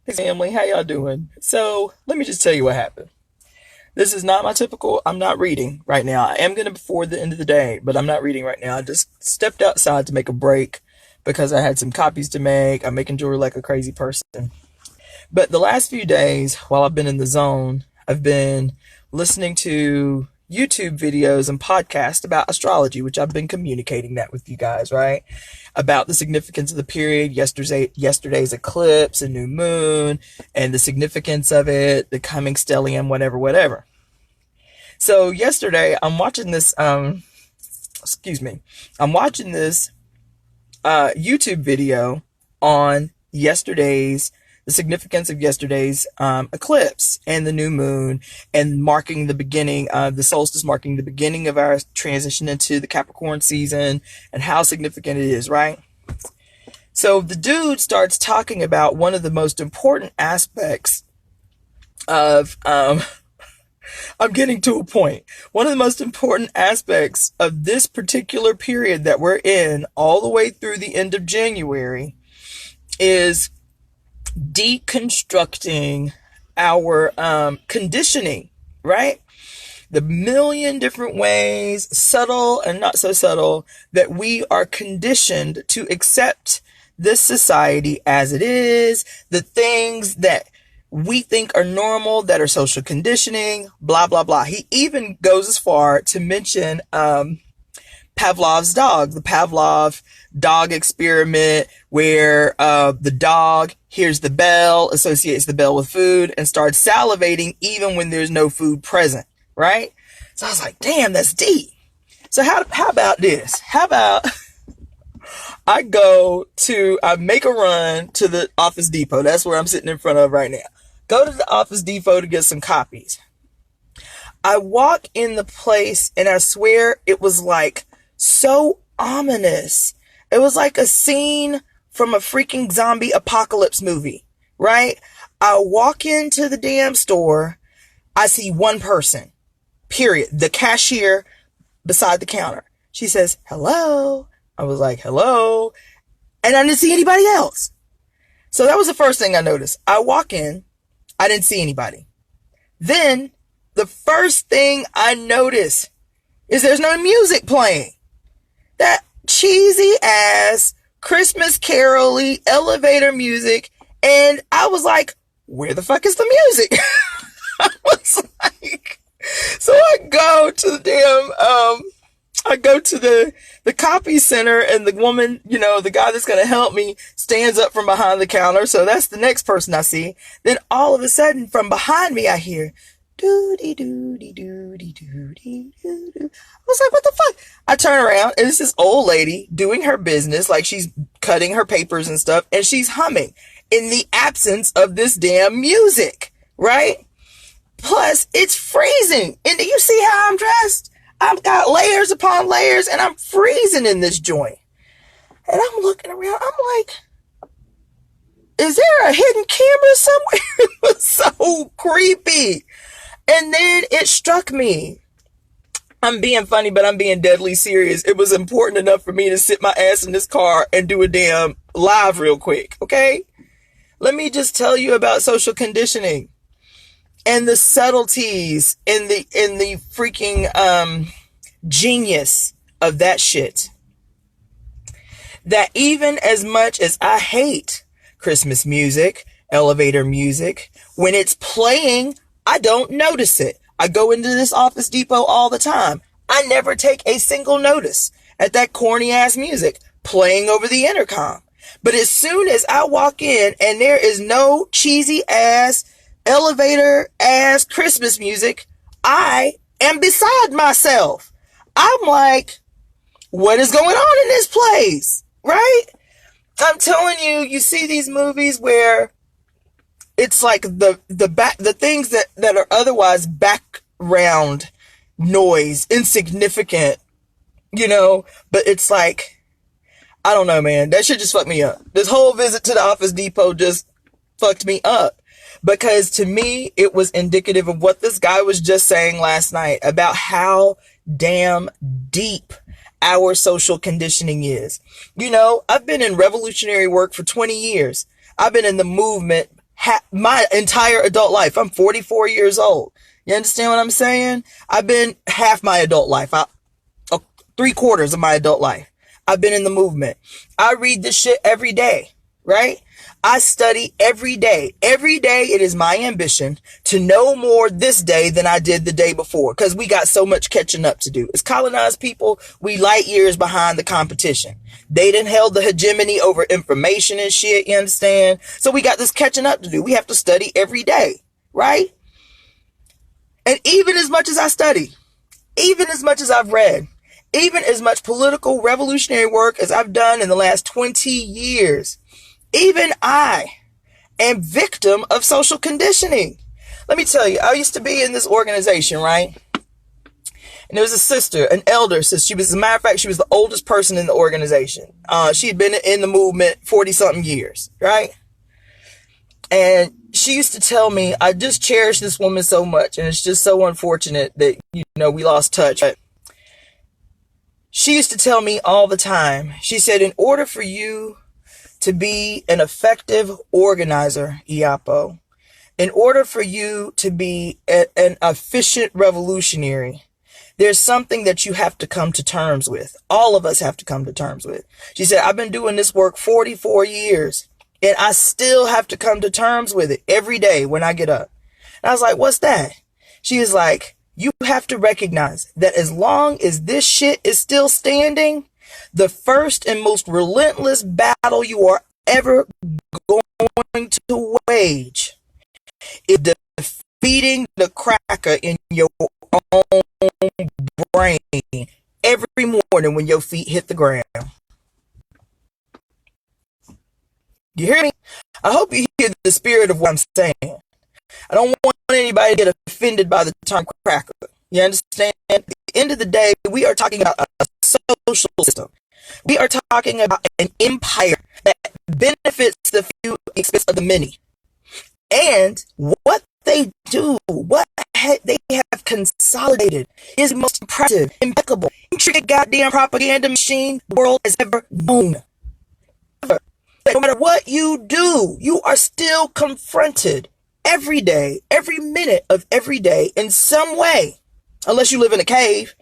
Hey family, how y'all doing? So let me just tell you what happened. This is not my typical, I'm not reading right now. I am going to before the end of the day, but I'm not reading right now. I just stepped outside to make a break because I had some copies to make. I'm making jewelry like a crazy person. But the last few days, while I've been in the zone, I've been listening to YouTube videos and podcasts about astrology, which I've been communicating that with you guys, right? About the significance of the period, yesterday's eclipse, a new moon, and the significance of it, the coming stellium, whatever. So yesterday, I'm watching this YouTube video on the significance of yesterday's eclipse and the new moon, and marking the beginning of the solstice, marking the beginning of our transition into the Capricorn season, and how significant it is, right? So the dude starts talking about one of the most important aspects of I'm getting to a point. One of the most important aspects of this particular period that we're in, all the way through the end of January, is deconstructing our conditioning, right? The million different ways, subtle and not so subtle, that we are conditioned to accept this society as it is, the things that we think are normal, that are social conditioning, blah, blah, blah. He even goes as far to mention Pavlov's dog, the Pavlov dog experiment, where the dog hears the bell, associates the bell with food, and starts salivating even when there's no food present, right? So I was like, damn, that's deep. So how about this? How about I make a run to the Office Depot. That's where I'm sitting in front of right now. Go to the Office Depot to get some copies. I walk in the place and I swear it was like so ominous. It was like a scene from a freaking zombie apocalypse movie, right? I walk into the damn store. I see one person, period. The cashier beside the counter. She says, hello. I was like, hello. And I didn't see anybody else. So that was the first thing I noticed. I walk in. I didn't see anybody. Then the first thing I notice is there's no music playing. That cheesy ass Christmas carol-y elevator music. And I was like, where the fuck is the music? I was like, so I go to the copy center, and the woman, the guy that's going to help me stands up from behind the counter. So that's the next person I see. Then all of a sudden from behind me, I hear doody doody doody doody doo. I was like, what the fuck? I turn around and it's this old lady doing her business, like she's cutting her papers and stuff, and she's humming in the absence of this damn music, right? Plus, it's freezing. And do you see how I'm dressed? I've got layers upon layers, and I'm freezing in this joint. And I'm looking around. I'm like, is there a hidden camera somewhere? It was so creepy. And then it struck me. I'm being funny, but I'm being deadly serious. It was important enough for me to sit my ass in this car and do a damn live real quick, okay? Let me just tell you about social conditioning and the subtleties in the freaking genius of that shit. That even as much as I hate Christmas music, elevator music, when it's playing, I don't notice it. I go into this Office Depot all the time. I never take a single notice at that corny ass music playing over the intercom. But as soon as I walk in and there is no cheesy ass elevator ass Christmas music, I am beside myself. I'm like, what is going on in this place? Right? I'm telling you, you see these movies where it's like the things that are otherwise background noise, insignificant, but it's like, I don't know, man. That shit just fucked me up. This whole visit to the Office Depot just fucked me up. Because to me, it was indicative of what this guy was just saying last night about how damn deep our social conditioning is. I've been in revolutionary work for 20 years. I've been in the movement my entire adult life. I'm 44 years old. You understand what I'm saying? I've been half my adult life. 3/4 of my adult life. I've been in the movement. I read this shit every day, right? I study every day. Every day it is my ambition to know more this day than I did the day before, because we got so much catching up to do. As colonized people, we light years behind the competition. They done held the hegemony over information and shit, you understand? So we got this catching up to do. We have to study every day, right? And even as much as I study, even as much as I've read, even as much political revolutionary work as I've done in the last 20 years, even I am victim of social conditioning. Let me tell you, I used to be in this organization, right? And there was a sister, an elder sister. She was, as a matter of fact, she was the oldest person in the organization. She had been in the movement 40-something years, right? And she used to tell me, I just cherish this woman so much, and it's just so unfortunate that, we lost touch. But she used to tell me all the time, she said, in order for you to be an effective organizer, Iyapo, in order for you to be an efficient revolutionary, there's something that you have to come to terms with. All of us have to come to terms with. She said, I've been doing this work 44 years, and I still have to come to terms with it every day when I get up. And I was like, what's that? She is like, you have to recognize that as long as this shit is still standing, the first and most relentless battle you are ever going to wage is defeating the cracker in your own brain every morning when your feet hit the ground. You hear me? I hope you hear the spirit of what I'm saying. I don't want anybody to get offended by the term cracker. You understand? At the end of the day, we are talking about a social system. We are talking about an empire that benefits the few at the expense of the many. And what they do, what they have consolidated is the most impressive, impeccable, intricate goddamn propaganda machine the world has ever known. No matter what you do, you are still confronted every day, every minute of every day in some way, unless you live in a cave,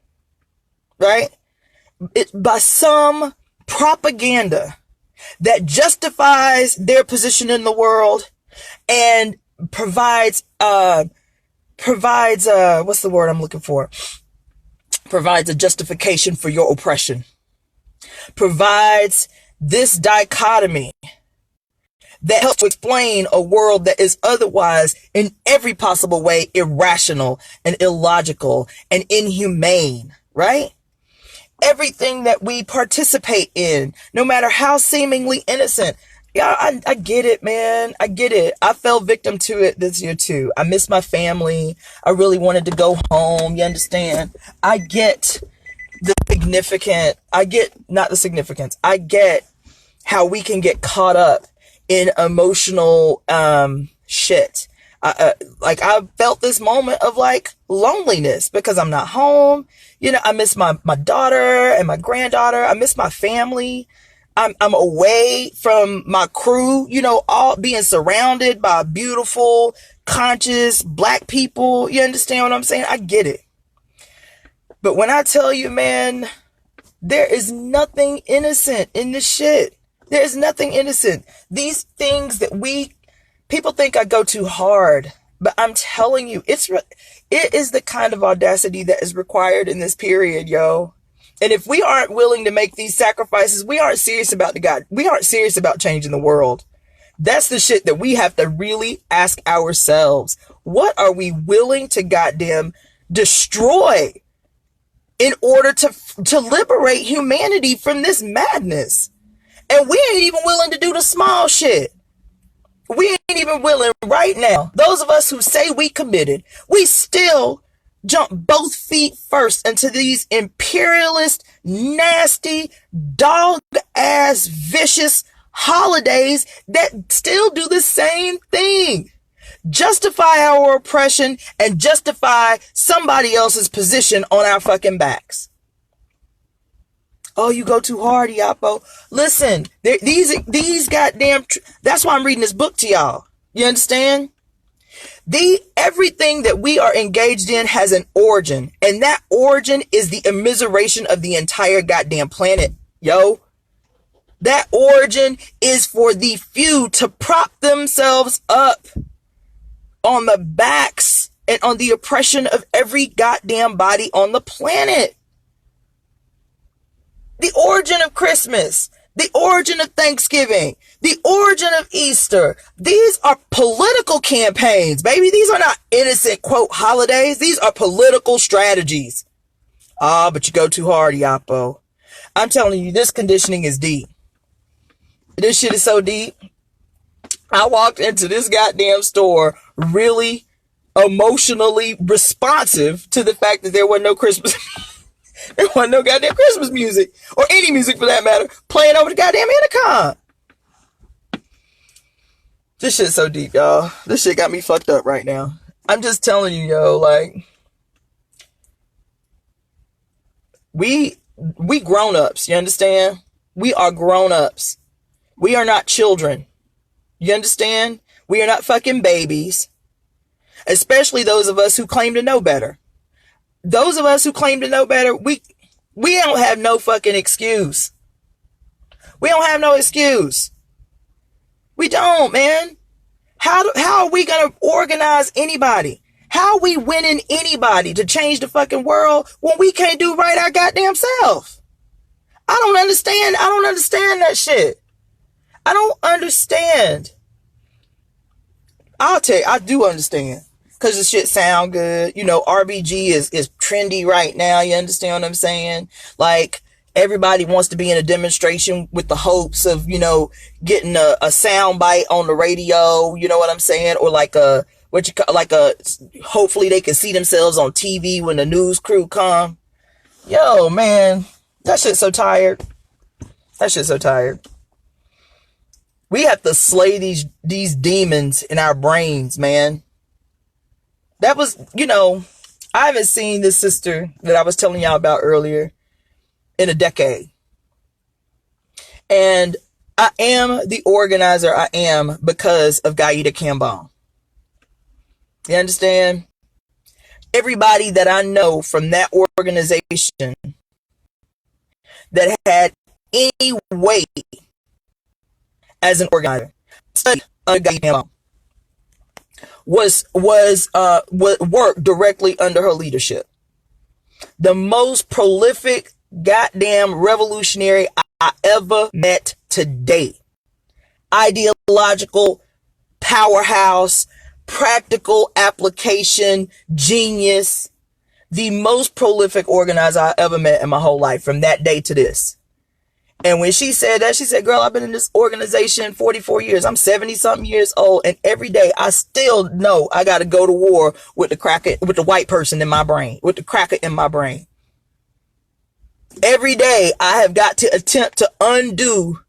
right? By some propaganda that justifies their position in the world and provides what's the word I'm looking for? Provides a justification for your oppression. Provides this dichotomy that helps to explain a world that is otherwise in every possible way irrational and illogical and inhumane, right? Everything that we participate in, no matter how seemingly innocent. Yeah, I get it, man. I get it. I fell victim to it this year too. I miss my family. I really wanted to go home. You understand? I get not the significance. I get how we can get caught up in emotional shit. Like I felt this moment of like loneliness because I'm not home. I miss my daughter and my granddaughter. I miss my family. I'm away from my crew, all being surrounded by beautiful, conscious Black people. You understand what I'm saying? I get it. But when I tell you, man, there is nothing innocent in this shit. There is nothing innocent. These things that people think I go too hard, but I'm telling you, it is the kind of audacity that is required in this period, yo. And if we aren't willing to make these sacrifices, we aren't serious about we aren't serious about changing the world. That's the shit that we have to really ask ourselves. What are we willing to goddamn destroy in order to liberate humanity from this madness? And we ain't even willing to do the small shit. We ain't even willing right now. Those of us who say we committed, we still jump both feet first into these imperialist, nasty, dog-ass, vicious holidays that still do the same thing. Justify our oppression and justify somebody else's position on our fucking backs. Oh, you go too hard, Iyapo. Listen, these goddamn... That's why I'm reading this book to y'all. You understand? Everything that we are engaged in has an origin, and that origin is the immiseration of the entire goddamn planet. Yo, that origin is for the few to prop themselves up on the backs and on the oppression of every goddamn body on the planet. The origin of Christmas, the origin of Thanksgiving, the origin of Easter. These are political campaigns, baby. These are not innocent, quote, holidays. These are political strategies. But you go too hard, Yapo. I'm telling you, this conditioning is deep. This shit is so deep. I walked into this goddamn store really emotionally responsive to the fact that there was no Christmas. There wasn't no goddamn Christmas music, or any music for that matter, playing over the goddamn intercom. This shit's so deep, y'all. This shit got me fucked up right now. I'm just telling you, yo, like, we grown-ups, you understand? We are grown-ups. We are not children. You understand? We are not fucking babies. Especially those of us who claim to know better. Those of us who claim to know better, we don't have no fucking excuse. We don't have no excuse. We don't, man. How are we going to organize anybody? How are we winning anybody to change the fucking world when we can't do right our goddamn self? I don't understand that shit. I don't understand. I'll tell you, I do understand. Because the shit sound good. You know, RBG is trendy right now. You understand what I'm saying? Like, everybody wants to be in a demonstration with the hopes of, you know, getting a sound bite on the radio. You know what I'm saying? Or hopefully they can see themselves on TV when the news crew come. Yo, man, that shit's so tired. That shit's so tired. We have to slay these demons in our brains, man. That was, you know, I haven't seen this sister that I was telling y'all about earlier in a decade. And I am the organizer I am because of Gaida Kambon. You understand? Everybody that I know from that organization that had any weight as an organizer studied under Gaida Kambon. Was worked directly under her leadership. The most prolific goddamn revolutionary I ever met to date. Ideological powerhouse, practical application genius. The most prolific organizer I ever met in my whole life from that day to this. And when she said that, she said, girl, I've been in this organization 44 years. I'm 70 something years old. And every day I still know I got to go to war with the white person in my brain, with the cracker in my brain. Every day I have got to attempt to undo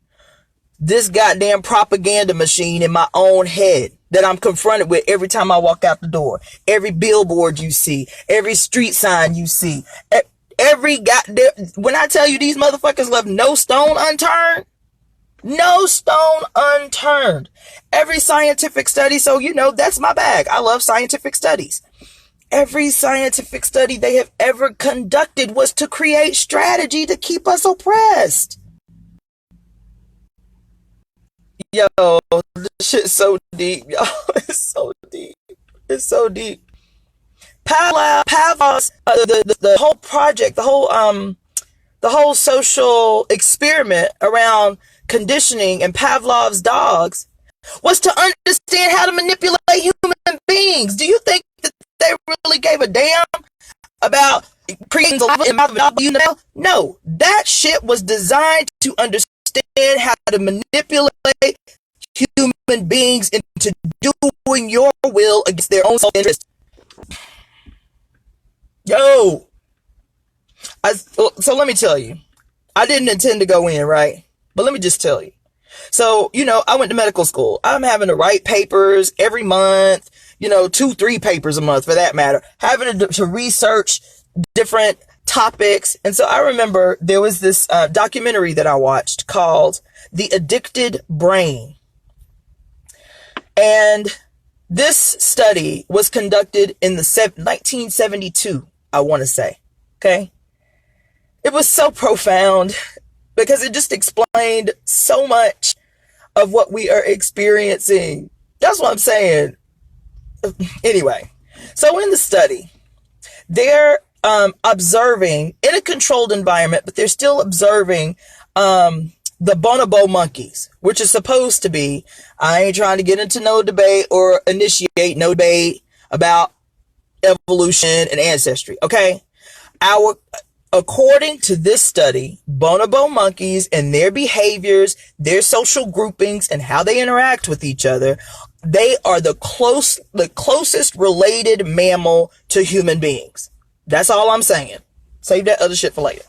this goddamn propaganda machine in my own head that I'm confronted with every time I walk out the door. Every billboard you see, every street sign you see, every goddamn, when I tell you these motherfuckers left no stone unturned, no stone unturned. Every scientific study, so you know, that's my bag. I love scientific studies. Every scientific study they have ever conducted was to create strategy to keep us oppressed. Yo, this shit's so deep, yo. It's so deep. It's so deep. Pavlov's the whole project, the whole social experiment around conditioning and Pavlov's dogs was to understand how to manipulate human beings. Do you think that they really gave a damn about creating the No, that shit was designed to understand how to manipulate human beings into doing your will against their own self-interest. Yo, so let me tell you, I didn't intend to go in, right? But let me just tell you. So, you know, I went to medical school. I'm having to write papers every month, you know, 2-3 papers a month for that matter, having to research different topics. And so I remember there was this documentary that I watched called The Addicted Brain. And this study was conducted in the 1972, I want to say. Okay. It was so profound because it just explained so much of what we are experiencing. That's what I'm saying. Anyway, so in the study, they're observing in a controlled environment, but they're still observing the bonobo monkeys, which is supposed to be, I ain't trying to get into no debate or initiate no debate about evolution and ancestry. Okay. According to this study, bonobo monkeys and their behaviors, their social groupings, and how they interact with each other, they are the closest related mammal to human beings. That's all I'm saying. Save that other shit for later.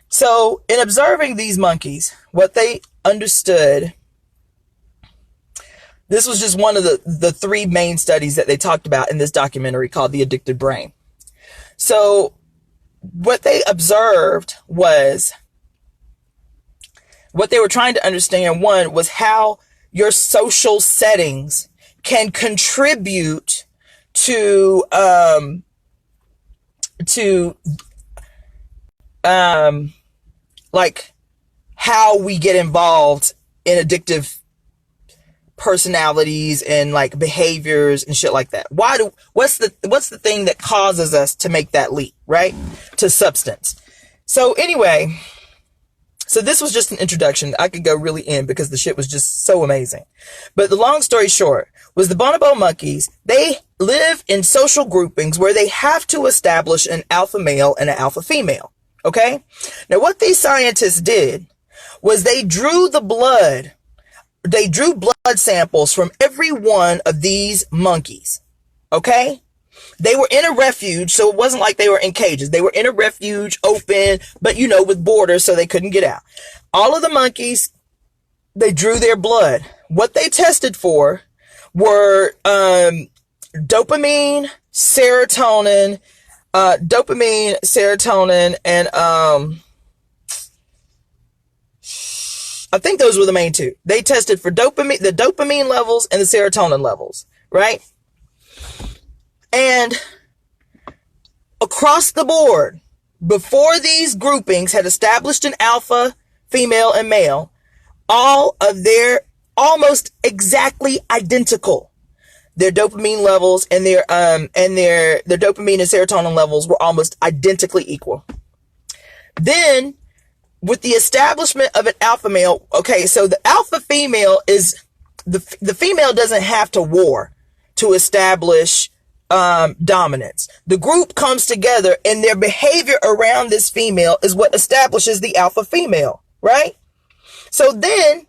So in observing these monkeys, what they understood, this was just one of the three main studies that they talked about in this documentary called The Addicted Brain. So what they observed was, what they were trying to understand, one, was how your social settings can contribute to like how we get involved in addictive personalities and like behaviors and shit like that. What's the thing that causes us to make that leap, right? To substance. So anyway, so this was just an introduction. I could go really in because the shit was just so amazing. But the long story short was the bonobo monkeys, they live in social groupings where they have to establish an alpha male and an alpha female. Okay. Now what these scientists did was they drew blood samples from every one of these monkeys. Okay. They were in a refuge, so it wasn't like they were in cages. They were in a refuge, open, but with borders, so they couldn't get out. All of the monkeys, they drew their blood. What they tested for were dopamine, serotonin, and I think those were the main two. They tested for the dopamine levels and the serotonin levels, right? And across the board, before these groupings had established an alpha, female, and male, all of their almost exactly identical. Their dopamine levels and their dopamine and serotonin levels were almost identically equal. Then, with the establishment of an alpha male, okay, so the alpha female is the female doesn't have to war to establish dominance. The group comes together and their behavior around this female is what establishes the alpha female, right? So then,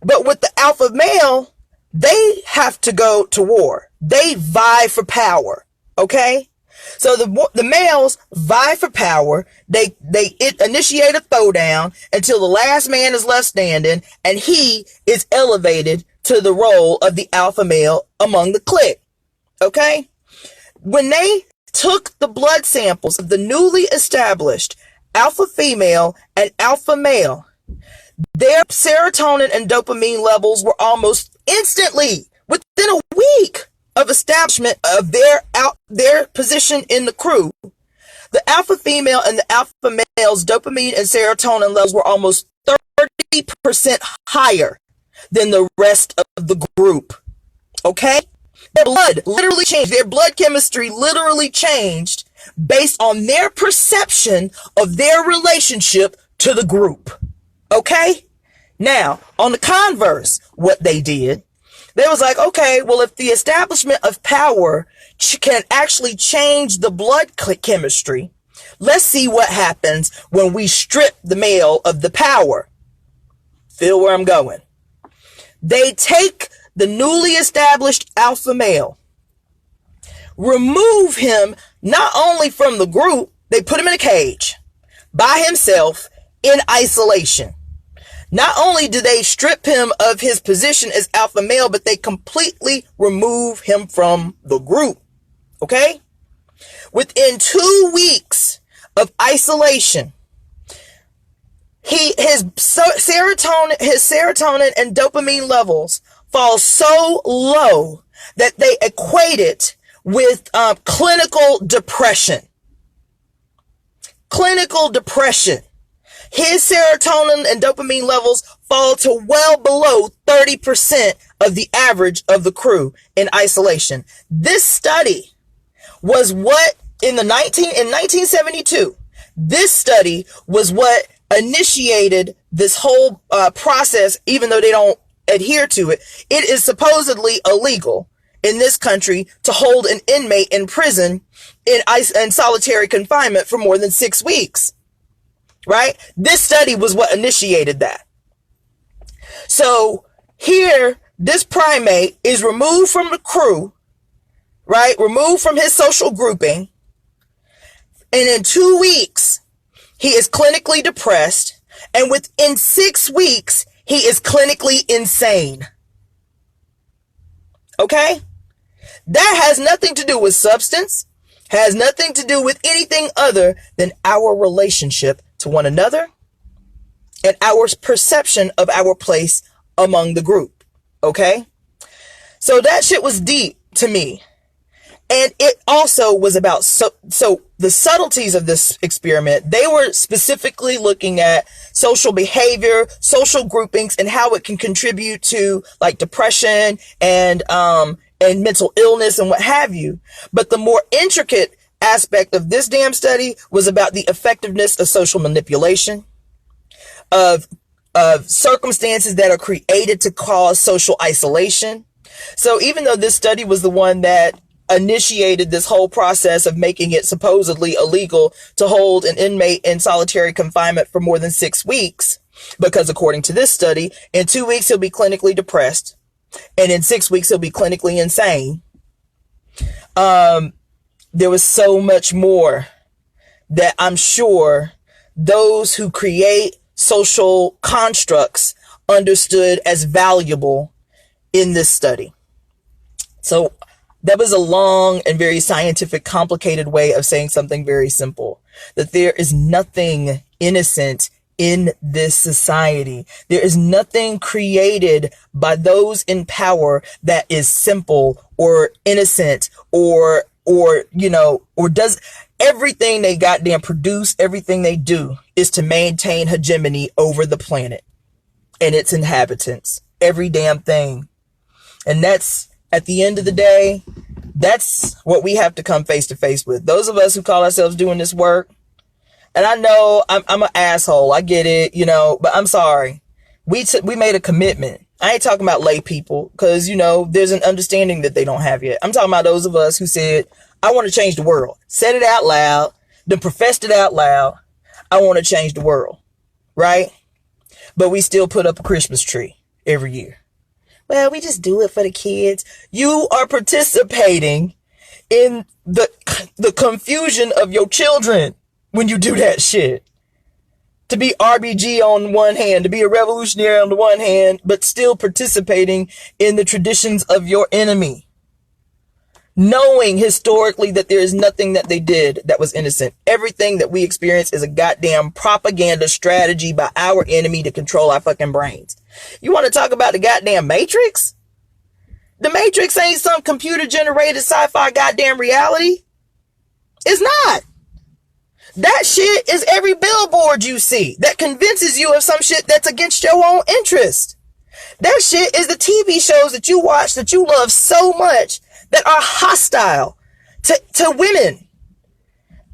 but with the alpha male, they have to go to war. They vie for power. Okay. So the males vie for power. They initiate a throwdown until the last man is left standing and he is elevated to the role of the alpha male among the clique. Okay. When they took the blood samples of the newly established alpha female and alpha male, their serotonin and dopamine levels were almost instantly, within a week of establishment of their position in the crew, the alpha female and the alpha male's dopamine and serotonin levels were almost 30% higher than the rest of the group. Okay? Their blood literally changed. Their blood chemistry literally changed based on their perception of their relationship to the group. Okay? Now, on the converse, what they did, they was like, okay, well, if the establishment of power can actually change the blood chemistry, let's see what happens when we strip the male of the power. Feel where I'm going? They take the newly established alpha male, remove him not only from the group, they put him in a cage by himself in isolation. Not only do they strip him of his position as alpha male, but they completely remove him from the group. Okay? Within 2 weeks of isolation, his serotonin and dopamine levels fall so low that they equate it with clinical depression. Clinical depression. His serotonin and dopamine levels fall to well below 30% of the average of the crew in isolation. This study was what in 1972, this study was what initiated this whole process, even though they don't adhere to it. It is supposedly illegal in this country to hold an inmate in prison in solitary confinement for more than 6 weeks. Right? This study was what initiated that. So here, this primate is removed from the crew, right? Removed from his social grouping. And in 2 weeks, he is clinically depressed. And within 6 weeks, he is clinically insane. Okay? That has nothing to do with substance, has nothing to do with anything other than our relationship to one another and our perception of our place among the group. Okay? So that shit was deep to me. And it also was about, so the subtleties of this experiment, they were specifically looking at social behavior, social groupings, and how it can contribute to like depression and mental illness and what have you. But the more intricate aspect of this damn study was about the effectiveness of social manipulation, of circumstances that are created to cause social isolation. So even though this study was the one that initiated this whole process of making it supposedly illegal to hold an inmate in solitary confinement for more than 6 weeks, because according to this study, in 2 weeks he'll be clinically depressed, and in 6 weeks he'll be clinically insane. There was so much more that I'm sure those who create social constructs understood as valuable in this study. So that was a long and very scientific, complicated way of saying something very simple, that there is nothing innocent in this society. There is nothing created by those in power that is simple or innocent or does everything they goddamn produce, everything they do is to maintain hegemony over the planet and its inhabitants. Every damn thing. And that's, at the end of the day, that's what we have to come face to face with. Those of us who call ourselves doing this work, and I know I'm an asshole. I get it, but I'm sorry. We made a commitment. I ain't talking about lay people because, there's an understanding that they don't have yet. I'm talking about those of us who said, I want to change the world. Said it out loud, then professed it out loud. I want to change the world, right? But we still put up a Christmas tree every year. Well, we just do it for the kids. You are participating in the confusion of your children when you do that shit. To be RBG on one hand, to be a revolutionary on the one hand, but still participating in the traditions of your enemy. Knowing historically that there is nothing that they did that was innocent. Everything that we experience is a goddamn propaganda strategy by our enemy to control our fucking brains. You want to talk about the goddamn Matrix? The Matrix ain't some computer generated sci-fi goddamn reality. It's not. That shit is every billboard you see that convinces you of some shit that's against your own interest. That shit is the TV shows that you watch that you love so much that are hostile to women.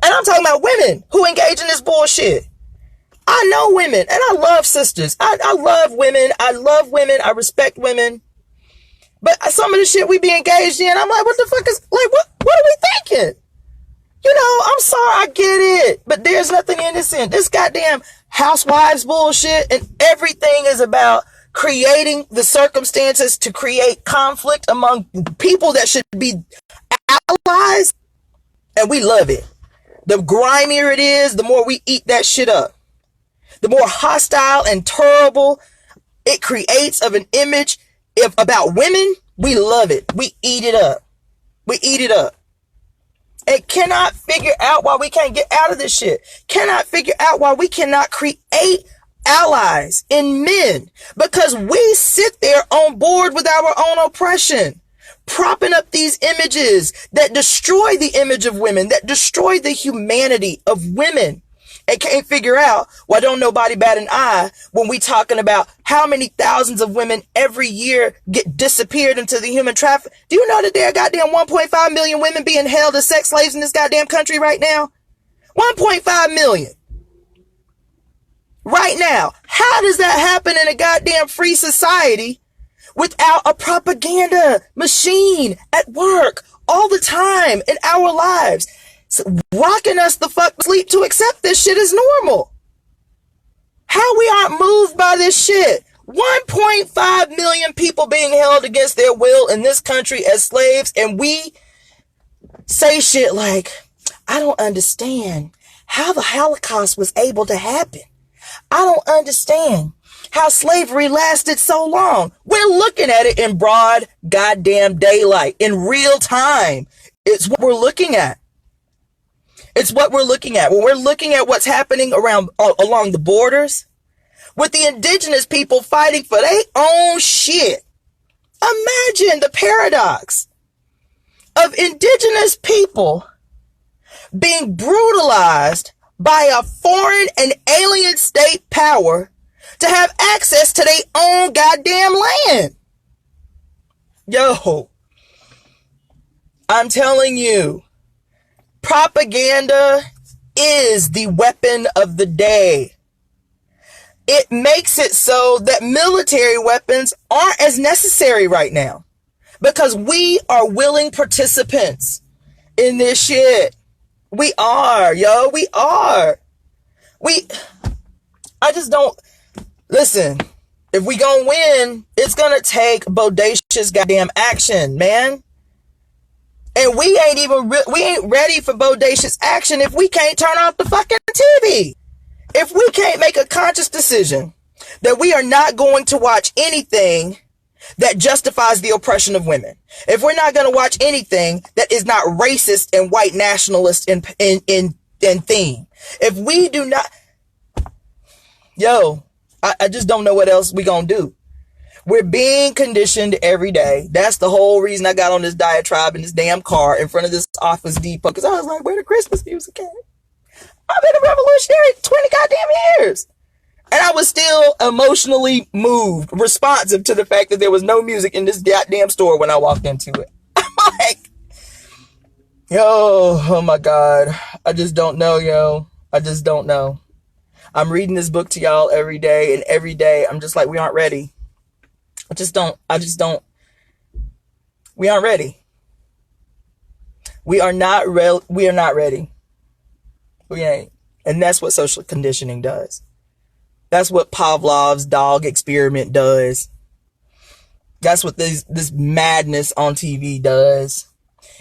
And I'm talking about women who engage in this bullshit. I know women and I love sisters. I love women. I love women. I respect women. But some of the shit we be engaged in, I'm like, what the fuck is, like, what are we thinking? I'm sorry, I get it, but there's nothing innocent. This goddamn housewives bullshit and everything is about creating the circumstances to create conflict among people that should be allies. And we love it. The grimier it is, the more we eat that shit up. The more hostile and terrible it creates of an image about women, we love it. We eat it up. We eat it up. And cannot figure out why we can't get out of this shit. Cannot figure out why we cannot create allies in men because we sit there on board with our own oppression, propping up these images that destroy the image of women, that destroy the humanity of women, and can't figure out why don't nobody bat an eye when we talking about how many thousands of women every year get disappeared into the human traffic. Do you know that there are goddamn 1.5 million women being held as sex slaves in this goddamn country right now? 1.5 million. Right now. How does that happen in a goddamn free society without a propaganda machine at work all the time in our lives, rocking us the fuck to sleep to accept this shit as normal? How we aren't moved by this shit? 1.5 million people being held against their will in this country as slaves, and we say shit like, I don't understand how the Holocaust was able to happen. I don't understand how slavery lasted so long. We're looking at it in broad goddamn daylight, in real time. It's what we're looking at. It's what we're looking at. When we're looking at what's happening along the borders, with the indigenous people fighting for their own shit. Imagine the paradox of indigenous people being brutalized by a foreign and alien state power to have access to their own goddamn land. Yo, I'm telling you, propaganda is the weapon of the day. It makes it so that military weapons aren't as necessary right now because we are willing participants in this shit. We are, yo, we are. I just don't, listen, if we gonna win, it's gonna take bodacious goddamn action, man. And we ain't ready for bodacious action if we can't turn off the fucking TV. If we can't make a conscious decision that we are not going to watch anything that justifies the oppression of women, if we're not going to watch anything that is not racist and white nationalist in theme, if we do not, yo, I just don't know what else we gonna do. We're being conditioned every day. That's the whole reason I got on this diatribe in this damn car in front of this Office Depot, because I was like, where the Christmas music at? I've been a revolutionary 20 goddamn years. And I was still emotionally moved, responsive to the fact that there was no music in this goddamn store when I walked into it. I'm like, yo, oh my God. I just don't know, yo. I just don't know. I'm reading this book to y'all every day, and every day I'm just like, we aren't ready. We aren't ready. We are not ready. We ain't. And that's what social conditioning does. That's what Pavlov's dog experiment does. That's what this madness on TV does.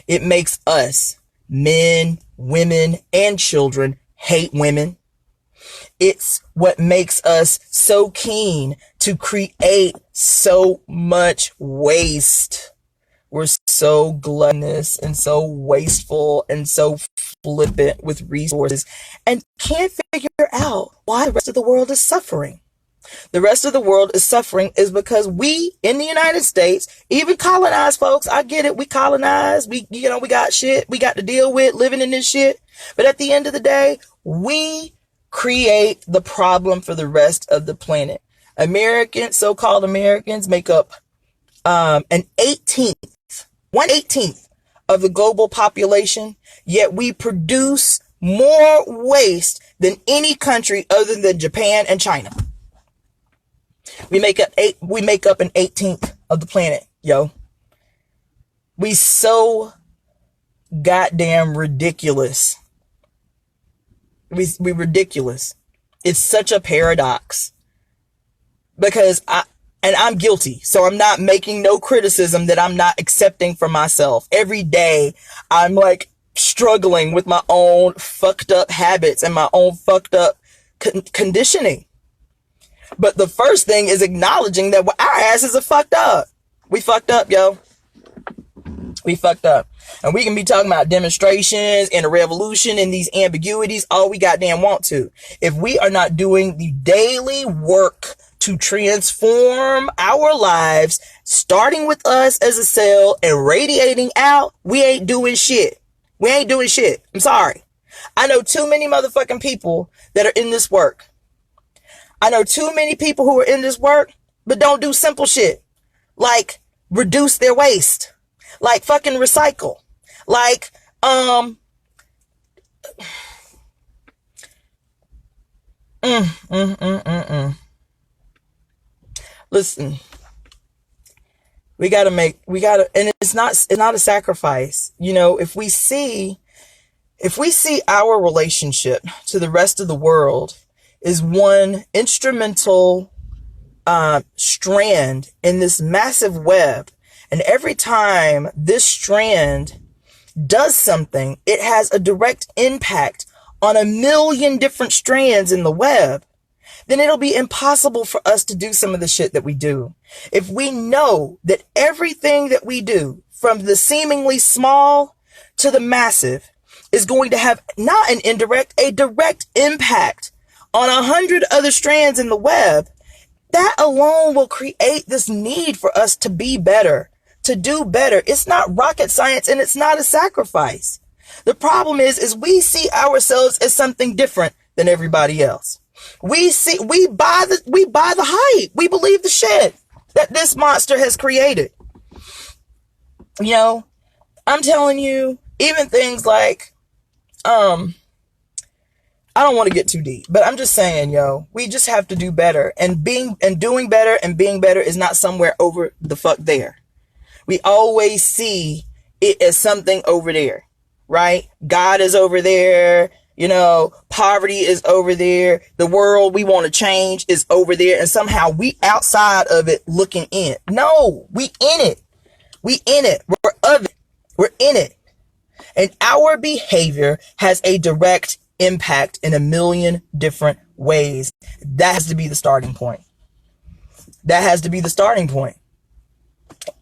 It makes us, men, women, and children, hate women. It's what makes us so keen to create so much waste. We're so gluttonous and so wasteful and so flippant with resources and can't figure out why the rest of the world is suffering. The rest of the world is suffering is because we in the United States, even colonized folks, I get it. We colonized. We got shit we got to deal with living in this shit. But at the end of the day, we create the problem for the rest of the planet. So-called Americans make up an 1/18th of the global population, yet we produce more waste than any country other than Japan and China. We make up an 18th of the planet, yo. We so goddamn ridiculous. We ridiculous. It's such a paradox because I'm guilty. So I'm not making no criticism that I'm not accepting for myself. Every day I'm like struggling with my own fucked up habits and my own fucked up conditioning. But the first thing is acknowledging that our asses are fucked up. We fucked up, yo. We fucked up. And we can be talking about demonstrations and a revolution and these ambiguities all we goddamn want to. If we are not doing the daily work to transform our lives, starting with us as a cell and radiating out, we ain't doing shit. We ain't doing shit. I'm sorry. I know too many motherfucking people that are in this work. I know too many people who are in this work, but don't do simple shit. Like reduce their waste. Like fucking recycle. Like, Listen, and it's not a sacrifice. You know, if we see our relationship to the rest of the world is one instrumental strand in this massive web, and every time this strand does something, it has a direct impact on a million different strands in the web, then it'll be impossible for us to do some of the shit that we do. If we know that everything that we do, from the seemingly small to the massive, is going to have not an indirect, a direct impact on 100 other strands in the web, that alone will create this need for us to be better, to do better. It's not rocket science, and it's not a sacrifice. The problem is we see ourselves as something different than everybody else. We buy the hype. We believe the shit that this monster has created. You know, I'm telling you, even things like, I don't want to get too deep, but I'm just saying, yo, we just have to do better, and doing better and being better is not somewhere over the fuck there. We always see it as something over there, right? God is over there. You know, poverty is over there. The world we want to change is over there. And somehow we outside of it looking in. No, we in it. We in it. We're of it. We're in it. And our behavior has a direct impact in a million different ways. That has to be the starting point. That has to be the starting point.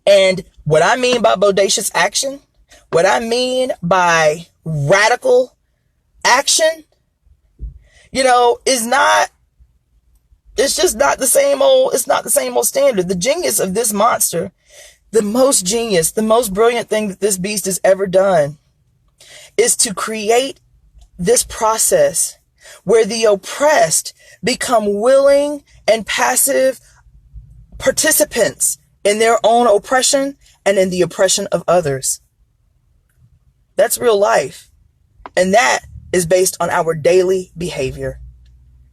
And what I mean by bodacious action, what I mean by radical action, you know, it's just not the same old standard. The genius of this monster, the most brilliant thing that this beast has ever done is to create this process where the oppressed become willing and passive participants in their own oppression and in the oppression of others. That's real life. And that is based on our daily behavior.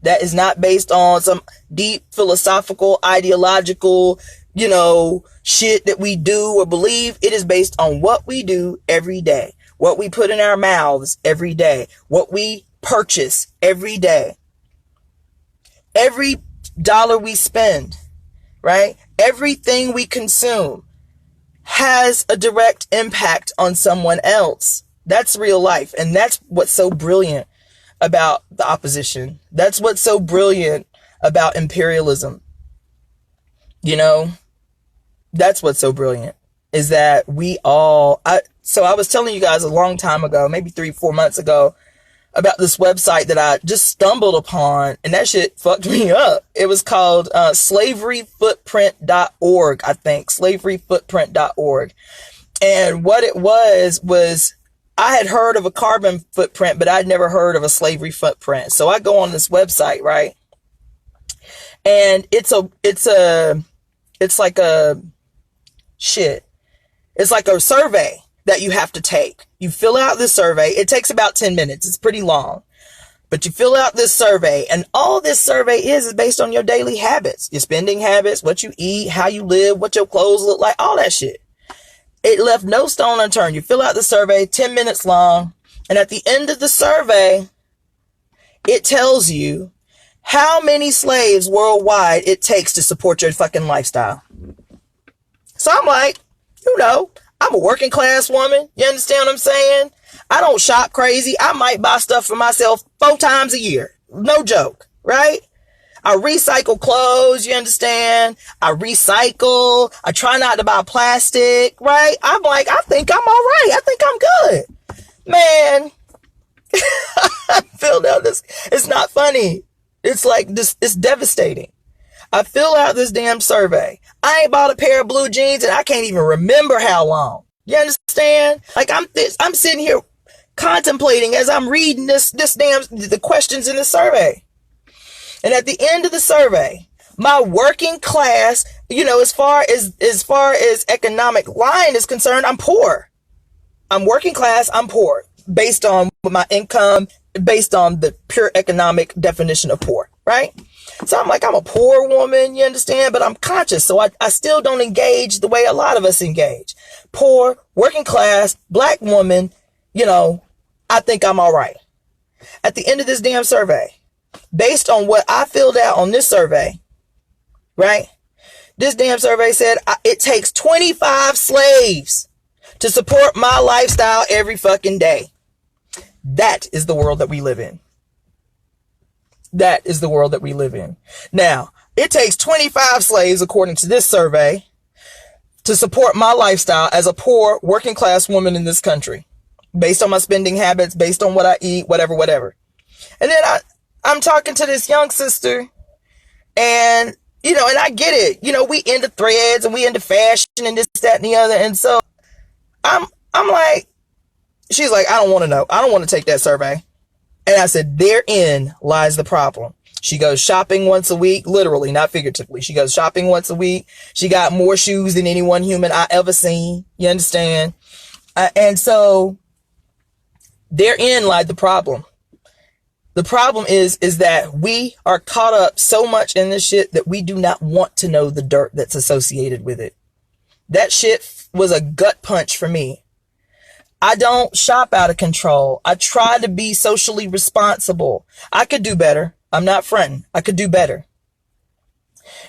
That is not based on some deep philosophical, ideological, you know, shit that we do or believe. It is based on what we do every day, what we put in our mouths every day, what we purchase every day. Every dollar we spend, right? Everything we consume has a direct impact on someone else. That's real life. And that's what's so brilliant about the opposition. That's what's so brilliant about imperialism. You know, that's what's so brilliant, is that so I was telling you guys a long time ago, maybe 3-4 months ago, about this website that I just stumbled upon, and that shit fucked me up. It was called slaveryfootprint.org, I think. Slaveryfootprint.org. And what it was I had heard of a carbon footprint, but I'd never heard of a slavery footprint. So I go on this website, right? And it's like a survey that you have to take. You fill out this survey. It takes about 10 minutes. It's pretty long. But you fill out this survey, and all this survey is based on your daily habits, your spending habits, what you eat, how you live, what your clothes look like, all that shit. It left no stone unturned. You fill out the survey, 10 minutes long. And at the end of the survey, it tells you how many slaves worldwide it takes to support your fucking lifestyle. So I'm like, you know, I'm a working class woman. You understand what I'm saying? I don't shop crazy. I might buy stuff for myself 4 times a year. No joke, right? I recycle clothes, you understand? I recycle. I try not to buy plastic, right? I'm like, I think I'm all right. I think I'm good. Man, I filled out this. It's not funny. It's like this. It's devastating. I fill out this damn survey. I ain't bought a pair of blue jeans and I can't even remember how long. You understand? Like I'm sitting here contemplating as I'm reading the questions in the survey. And at the end of the survey, my working class, as far as economic line is concerned, I'm poor. I'm working class, I'm poor based on my income, based on the pure economic definition of poor, right? So I'm like, I'm a poor woman, you understand? But I'm conscious, so I still don't engage the way a lot of us engage. Poor, working class, black woman, I think I'm all right. At the end of this damn survey, based on what I filled out on this survey, right? This damn survey said it takes 25 slaves to support my lifestyle every fucking day. That is the world that we live in. That is the world that we live in. Now, it takes 25 slaves, according to this survey, to support my lifestyle as a poor working class woman in this country, based on my spending habits, based on what I eat, whatever. And then I'm talking to this young sister, and, and I get it. We into threads and we into fashion and this, that, and the other. And so I'm like, she's like, I don't want to know. I don't want to take that survey. And I said, therein lies the problem. She goes shopping once a week, literally, not figuratively. She goes shopping once a week. She got more shoes than any one human I ever seen. You understand? And so therein lied the problem. The problem is that we are caught up so much in this shit that we do not want to know the dirt that's associated with it. That shit was a gut punch for me. I don't shop out of control. I try to be socially responsible. I could do better. I'm not fronting. I could do better.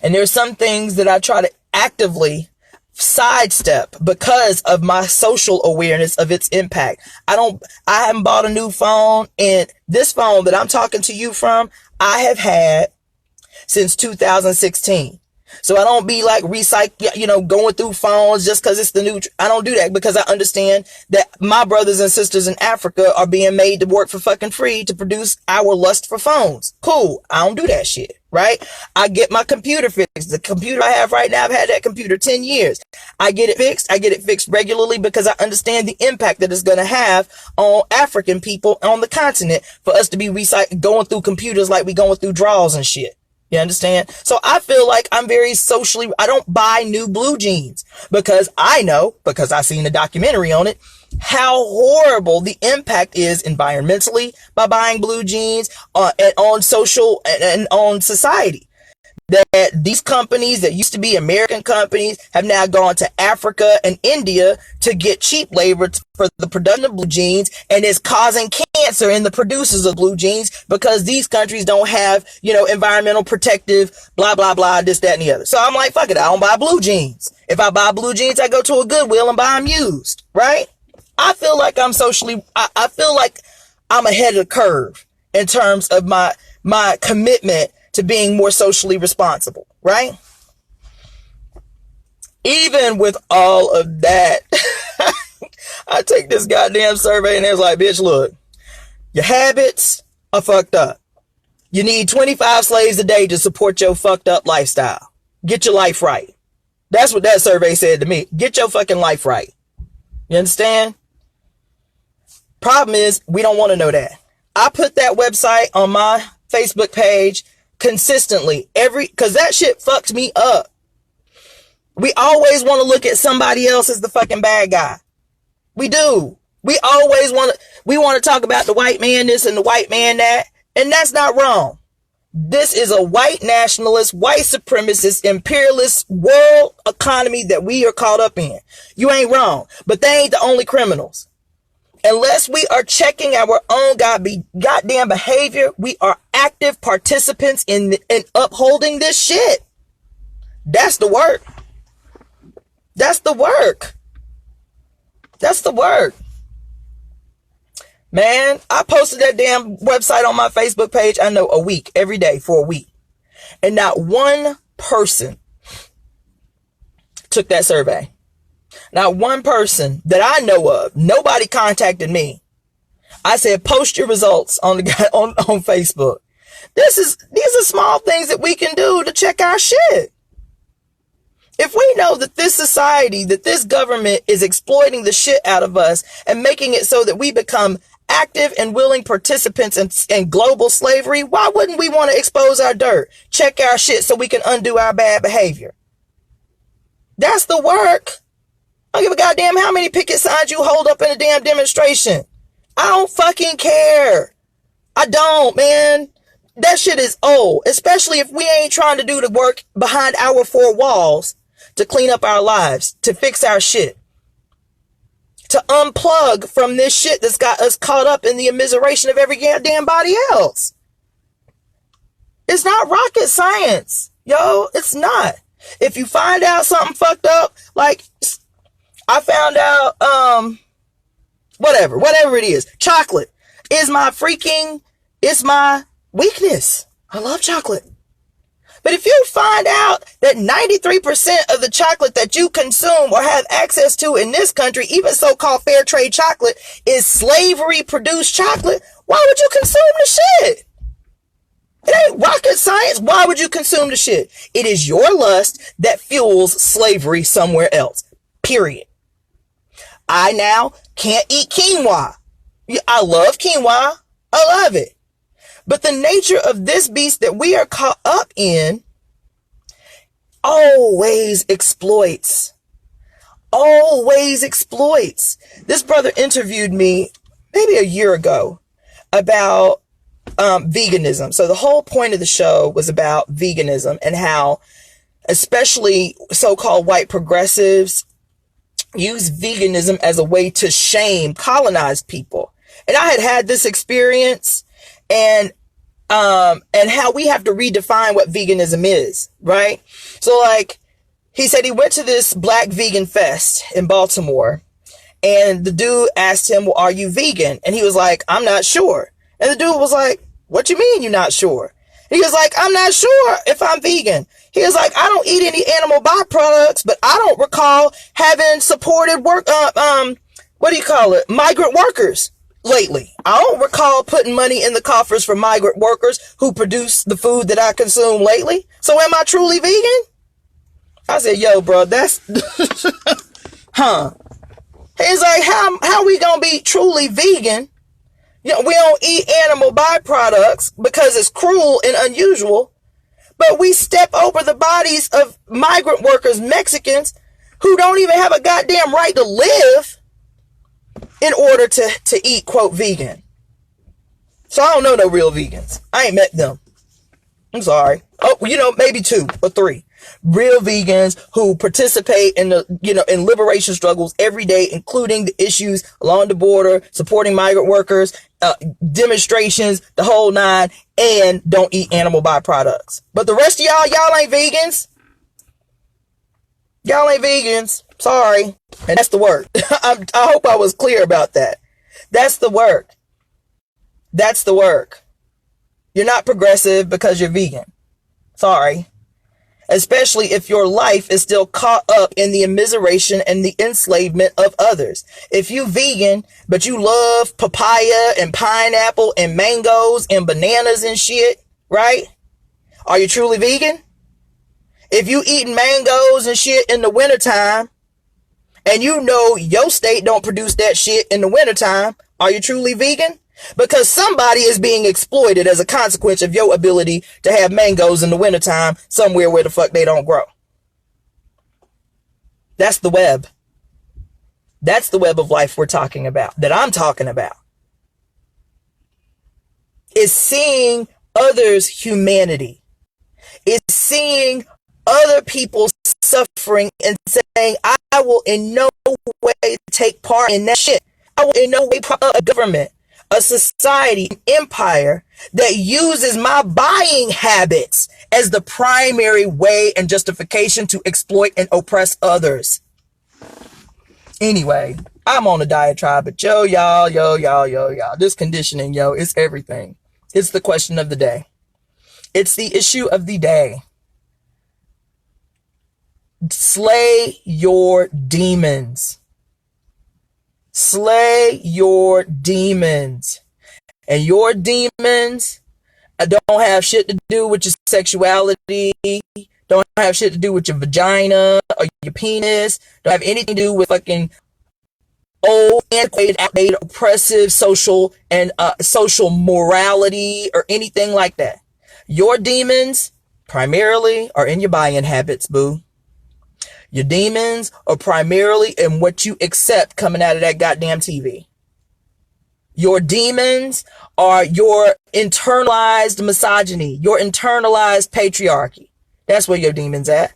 And there's some things that I try to actively sidestep because of my social awareness of its impact. I haven't bought a new phone, and this phone that I'm talking to you from, I have had since 2016. So I don't be like going through phones just because it's the new. I don't do that because I understand that my brothers and sisters in Africa are being made to work for fucking free to produce our lust for phones. Cool. I don't do that shit. Right? I get my computer fixed. The computer I have right now, I've had that computer 10 years. I get it fixed. I get it fixed regularly because I understand the impact that it's going to have on African people on the continent for us to be going through computers like we going through drawers and shit. You understand? So I feel like I'm very socially, I don't buy new blue jeans because I know, because I seen a documentary on it, how horrible the impact is environmentally by buying blue jeans on social and on society. That these companies that used to be American companies have now gone to Africa and India to get cheap labor for the production of blue jeans, and it's causing cancer in the producers of blue jeans because these countries don't have, environmental protective, blah, blah, blah, this, that, and the other. So I'm like, fuck it, I don't buy blue jeans. If I buy blue jeans, I go to a Goodwill and buy them used, right? I feel like I feel like I'm ahead of the curve in terms of my commitment to being more socially responsible, right? Even with all of that, I take this goddamn survey and it's like, bitch, look, your habits are fucked up. You need 25 slaves a day to support your fucked up lifestyle. Get your life right. That's what that survey said to me. Get your fucking life right. You understand? Problem is, we don't want to know that. I put that website on my Facebook page consistently because that shit fucked me up. We always want to look at somebody else as the fucking bad guy. We do. We always want to talk about the white man this and the white man that, and that's not wrong. This is a white nationalist, white supremacist, imperialist world economy that we are caught up in. You ain't wrong, but they ain't the only criminals. Unless we are checking our own goddamn behavior, we are active participants in upholding this shit. That's the work. That's the work. That's the work. Man, I posted that damn website on my Facebook page, I know, a week, every day for a week. And not one person took that survey. Not one person that I know of. Nobody contacted me. I said, post your results on Facebook. These are small things that we can do to check our shit. If we know that this society, that this government is exploiting the shit out of us and making it so that we become active and willing participants in global slavery, why wouldn't we want to expose our dirt, check our shit so we can undo our bad behavior? That's the work. I don't give a goddamn how many picket signs you hold up in a damn demonstration. I don't fucking care. I don't, man. That shit is old, especially if we ain't trying to do the work behind our four walls to clean up our lives, to fix our shit, to unplug from this shit that's got us caught up in the immiseration of every goddamn body else. It's not rocket science, yo. It's not. If you find out something fucked up, like I found out, whatever it is, chocolate is it's my weakness. I love chocolate. But if you find out that 93% of the chocolate that you consume or have access to in this country, even so-called fair trade chocolate, is slavery produced chocolate, why would you consume the shit? It ain't rocket science. Why would you consume the shit? It is your lust that fuels slavery somewhere else. Period. I now can't eat quinoa. I love quinoa. I love it. But the nature of this beast that we are caught up in always exploits. Always exploits. This brother interviewed me maybe a year ago about veganism. So the whole point of the show was about veganism and how especially so-called white progressives use veganism as a way to shame colonized people. And I had this experience and how we have to redefine what veganism is, right? So like, he said he went to this Black Vegan Fest in Baltimore and the dude asked him, well, are you vegan? And he was like, I'm not sure. And the dude was like, what you mean you're not sure? He was like, I'm not sure if I'm vegan. He was like, I don't eat any animal byproducts, but I don't recall having supported migrant workers lately. I don't recall putting money in the coffers for migrant workers who produce the food that I consume lately. So am I truly vegan? I said, yo, bro, that's, huh? He's like, how we gonna be truly vegan? You know, we don't eat animal byproducts because it's cruel and unusual, but we step over the bodies of migrant workers, Mexicans, who don't even have a goddamn right to live in order to eat, quote, vegan. So I don't know no real vegans. I ain't met them. I'm sorry. Oh, maybe 2 or 3 real vegans who participate in in liberation struggles every day, including the issues along the border, supporting migrant workers, demonstrations, the whole 9, and don't eat animal byproducts. But the rest of y'all ain't vegans. Y'all ain't vegans. Sorry. And that's the work. I hope I was clear about that. That's the work. That's the work. You're not progressive because you're vegan. Sorry. Especially if your life is still caught up in the immiseration and the enslavement of others. If you vegan, but you love papaya and pineapple and mangoes and bananas and shit, right? Are you truly vegan? If you eating mangoes and shit in the wintertime, and you know your state don't produce that shit in the wintertime, are you truly vegan? Because somebody is being exploited as a consequence of your ability to have mangoes in the wintertime somewhere where the fuck they don't grow. That's the web. That's the web of life we're talking about, that I'm talking about. Is seeing others' humanity. Is seeing other people's suffering and saying, I will in no way take part in that shit. I will in no way part of a government, a society, an empire that uses my buying habits as the primary way and justification to exploit and oppress others. Anyway, I'm on a diatribe, but y'all, this conditioning, it's everything. It's the question of the day. It's the issue of the day. Slay your demons. Slay your demons. And your demons don't have shit to do with your sexuality. Don't have shit to do with your vagina or your penis. Don't have anything to do with fucking old, antiquated, outdated, oppressive social and social morality or anything like that. Your demons primarily are in your buying habits, boo. Your demons are primarily in what you accept coming out of that goddamn TV. Your demons are your internalized misogyny, your internalized patriarchy. That's where your demons at.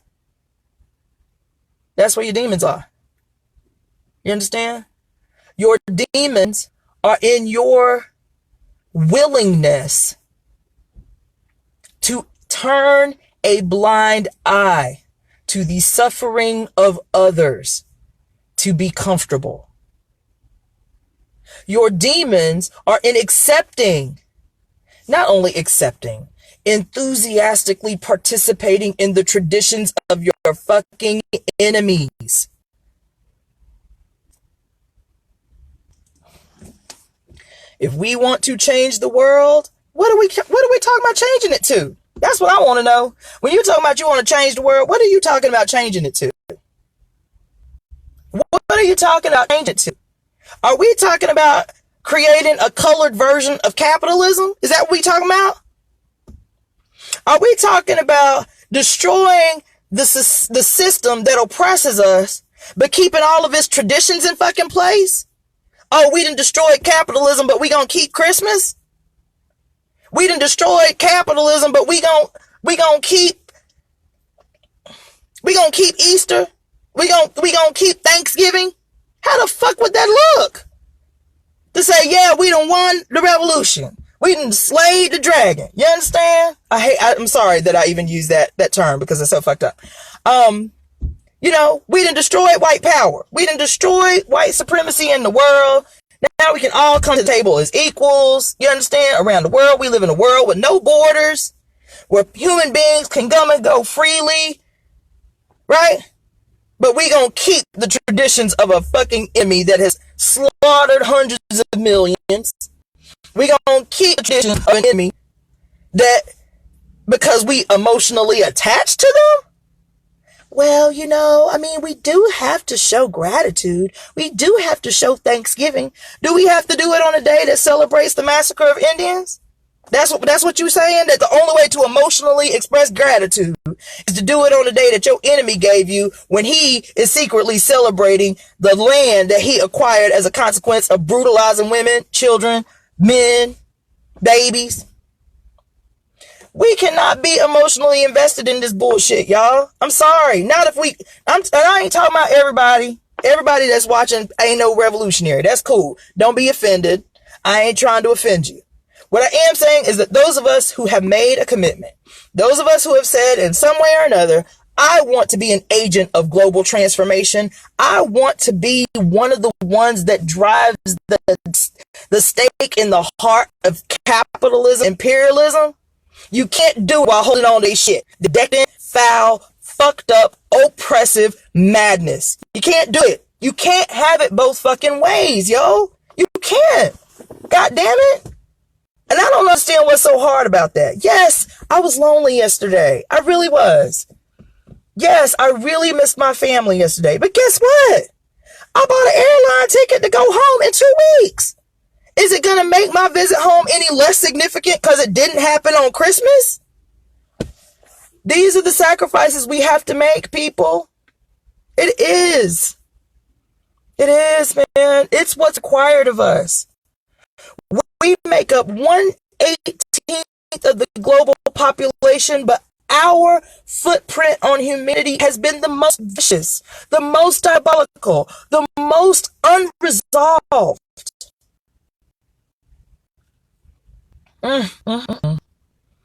That's where your demons are. You understand? Your demons are in your willingness to turn a blind eye to the suffering of others to be comfortable. Your demons are in accepting, not only accepting, enthusiastically participating in the traditions of your fucking enemies. If we want to change the world, what are we talking about changing it to? That's what I want to know. When you're talking about you want to change the world, what are you talking about changing it to? What are you talking about changing it to? Are we talking about creating a colored version of capitalism? Is that what we talking about? Are we talking about destroying the system that oppresses us, but keeping all of its traditions in fucking place? Oh, we done destroyed capitalism, but we gonna keep Christmas? We done destroyed capitalism, but we gonna keep Easter? We gonna keep Thanksgiving? How the fuck would that look? To say, yeah, we done won the revolution. We done slayed the dragon. You understand? I'm sorry that I even use that term because it's so fucked up. You know, we done destroyed white power. We done destroyed white supremacy in the world. Now we can all come to the table as equals. You understand? Around the world, we live in a world with no borders, where human beings can come and go freely. Right? But we gonna keep the traditions of a fucking enemy that has slaughtered hundreds of millions. We gonna keep the traditions of an enemy that, because we emotionally attached to them? Well, you know, I mean, we do have to show gratitude. We do have to show Thanksgiving. Do we have to do it on a day that celebrates the massacre of Indians? That's what you're saying? That the only way to emotionally express gratitude is to do it on the day that your enemy gave you, when he is secretly celebrating the land that he acquired as a consequence of brutalizing women, children, men, babies. We cannot be emotionally invested in this bullshit, y'all. I'm sorry. Not if we, I ain't talking about everybody. Everybody that's watching ain't no revolutionary. That's cool. Don't be offended. I ain't trying to offend you. What I am saying is that those of us who have made a commitment, those of us who have said in some way or another, I want to be an agent of global transformation. I want to be one of the ones that drives the stake in the heart of capitalism, imperialism. You can't do it while holding on to this shit. The decadent, foul, fucked up, oppressive madness. You can't do it. You can't have it both fucking ways, yo. You can't. God damn it. And I don't understand what's so hard about that. Yes, I was lonely yesterday. I really was. Yes, I really missed my family yesterday. But guess what? I bought an airline ticket to go home in 2 weeks. Is it going to make my visit home any less significant because it didn't happen on Christmas? These are the sacrifices we have to make, people. It is. It is, man. It's what's required of us. We make up 1/18th of the global population, but our footprint on humanity has been the most vicious, the most diabolical, the most unresolved. And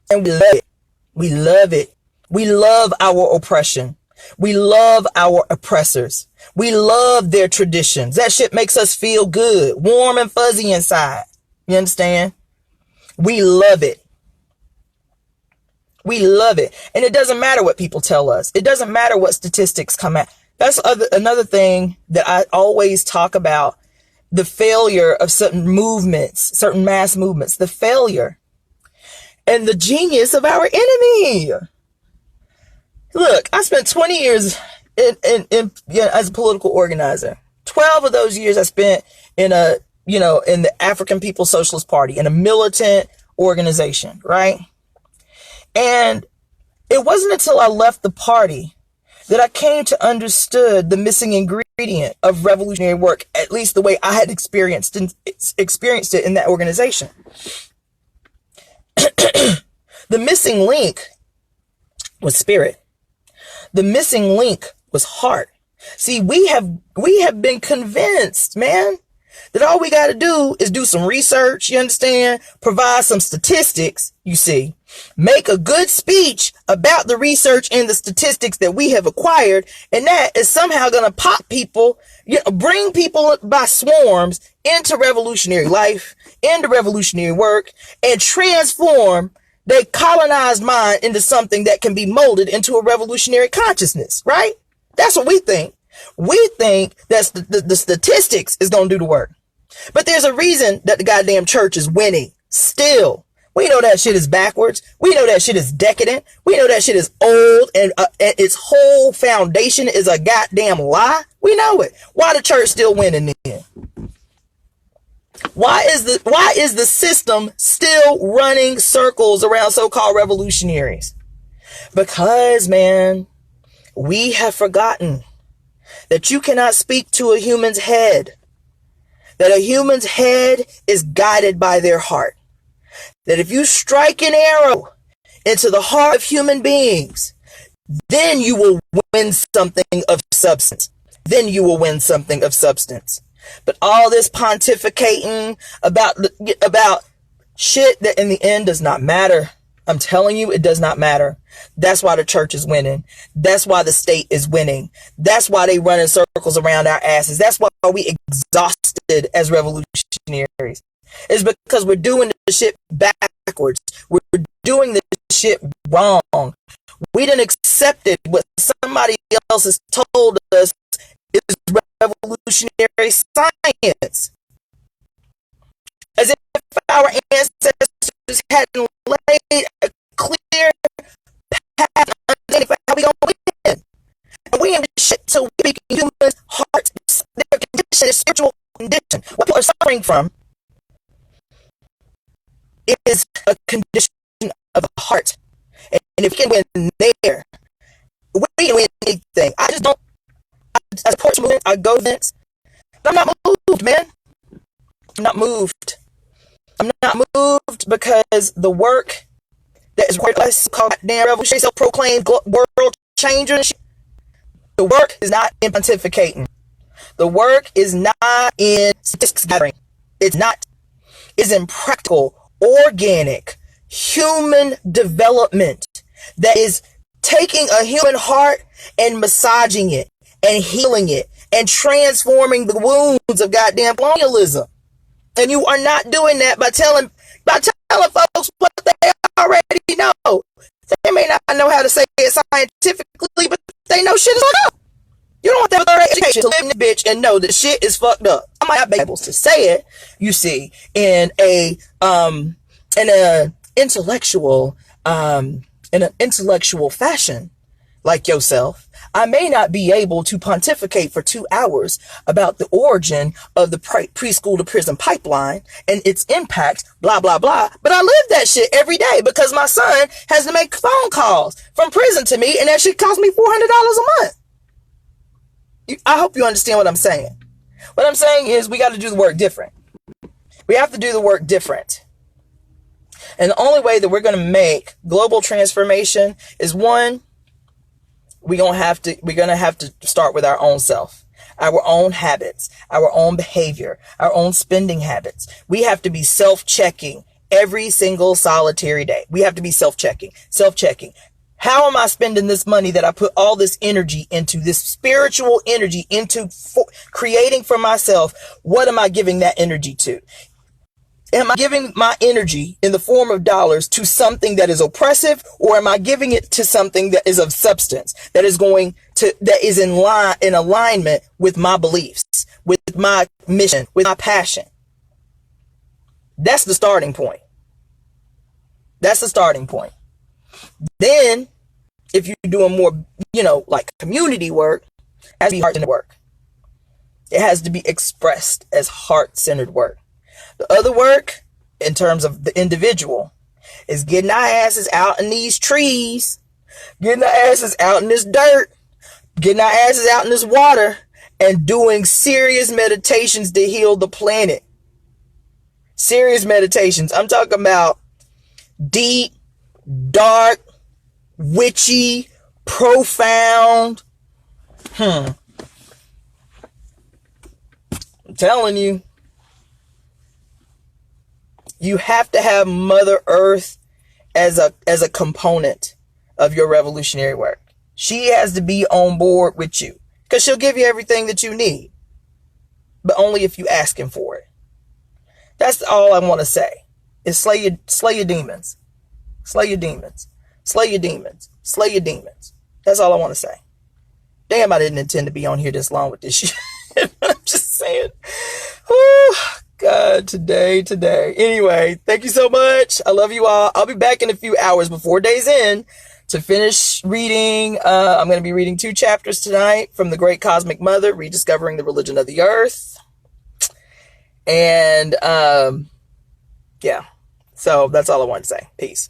we love it. We love it. We love our oppression. We love our oppressors. We love their traditions. That shit makes us feel good, warm and fuzzy inside. You understand? We love it. We love it. And it doesn't matter what people tell us. It doesn't matter what statistics come out. That's another thing that I always talk about, the failure of certain movements, certain mass movements, the failure and the genius of our enemy. Look, I spent 20 years as a political organizer. 12 of those years I spent in in the African People's Socialist Party, in a militant organization, right? And it wasn't until I left the party that I came to understood the missing ingredient of revolutionary work, at least the way I had experienced it in that organization. The missing link was spirit. The missing link was heart. See, we have been convinced, man, that all we got to do is do some research, you understand? Provide some statistics, you see. Make a good speech about the research and the statistics that we have acquired, and that is somehow going to pop people, bring people by swarms into revolutionary life, into revolutionary work, and transform their colonized mind into something that can be molded into a revolutionary consciousness, right? That's what we think. We think that the statistics is going to do the work. But there's a reason that the goddamn church is winning still. We know that shit is backwards. We know that shit is decadent. We know that shit is old, and its whole foundation is a goddamn lie. We know it. Why the church still winning then? Why is the system still running circles around so-called revolutionaries? Because, man, we have forgotten that you cannot speak to a human's head. That a human's head is guided by their heart. That if you strike an arrow into the heart of human beings, then you will win something of substance. Then you will win something of substance. But all this pontificating about shit that in the end does not matter. I'm telling you, it does not matter. That's why the church is winning. That's why the state is winning. That's why they run in circles around our asses. That's why we exhausted as revolutionaries. It's because we're doing the shit backwards. We're doing the shit wrong. We didn't accept it. What somebody else has told us is revolutionary science. As if our ancestors hadn't laid a clear path understanding for how we gonna win. And we ain't shit so we can humans' hearts, their condition is spiritual condition. What people are suffering from is a condition of the heart. And if we can win there, we can win anything. I just don't, as a porch movement, I go events, but I'm not moved, man. I'm not moved. I'm not moved because the work that is required us called damn revolutionary self-proclaimed world changer and shit, the work is not in pontificating. The work is not in statistics gathering. It's not. It's in practical, organic, human development that is taking a human heart and massaging it and healing it and transforming the wounds of goddamn colonialism. And you are not doing that by telling folks what they already know. They may not know how to say it scientifically, but they know shit is fucked up. You don't want that third education to live in the bitch and know that shit is fucked up. I might not be able to say it, you see, in an intellectual fashion like yourself. I may not be able to pontificate for 2 hours about the origin of the preschool to prison pipeline and its impact, blah, blah, blah. But I live that shit every day because my son has to make phone calls from prison to me, and that shit costs me $400 a month. I hope you understand what I'm saying. What I'm saying is we got to do the work different. We have to do the work different. And the only way that we're going to make global transformation is, one, we're going to have to start with our own self, our own habits, our own behavior, our own spending habits. We have to be self-checking every single solitary day. We have to be self-checking. How am I spending this money that I put all this energy into, this spiritual energy into creating for myself? What am I giving that energy to? Am I giving my energy in the form of dollars to something that is oppressive, or am I giving it to something that is of substance, that is in alignment with my beliefs, with my mission, with my passion? That's the starting point. That's the starting point. Then, if you're doing more, like community work, it has to be heart-centered work. It has to be expressed as heart-centered work. The other work, in terms of the individual, is getting our asses out in these trees, getting our asses out in this dirt, getting our asses out in this water, and doing serious meditations to heal the planet. Serious meditations. I'm talking about deep, dark, witchy, profound. I'm telling you. You have to have Mother Earth as a component of your revolutionary work. She has to be on board with you, because she'll give you everything that you need, but only if you asking for it. That's all I want to say. Is slay your demons. Slay your demons. Slay your demons. Slay your demons. That's all I want to say. Damn, I didn't intend to be on here this long with this shit. I'm just saying. Whew. God, today. Anyway, thank you so much. I love you all. I'll be back in a few hours before day's end to finish reading. I'm going to be reading 2 chapters tonight from The Great Cosmic Mother, Rediscovering the Religion of the Earth. And, yeah. So that's all I want to say. Peace.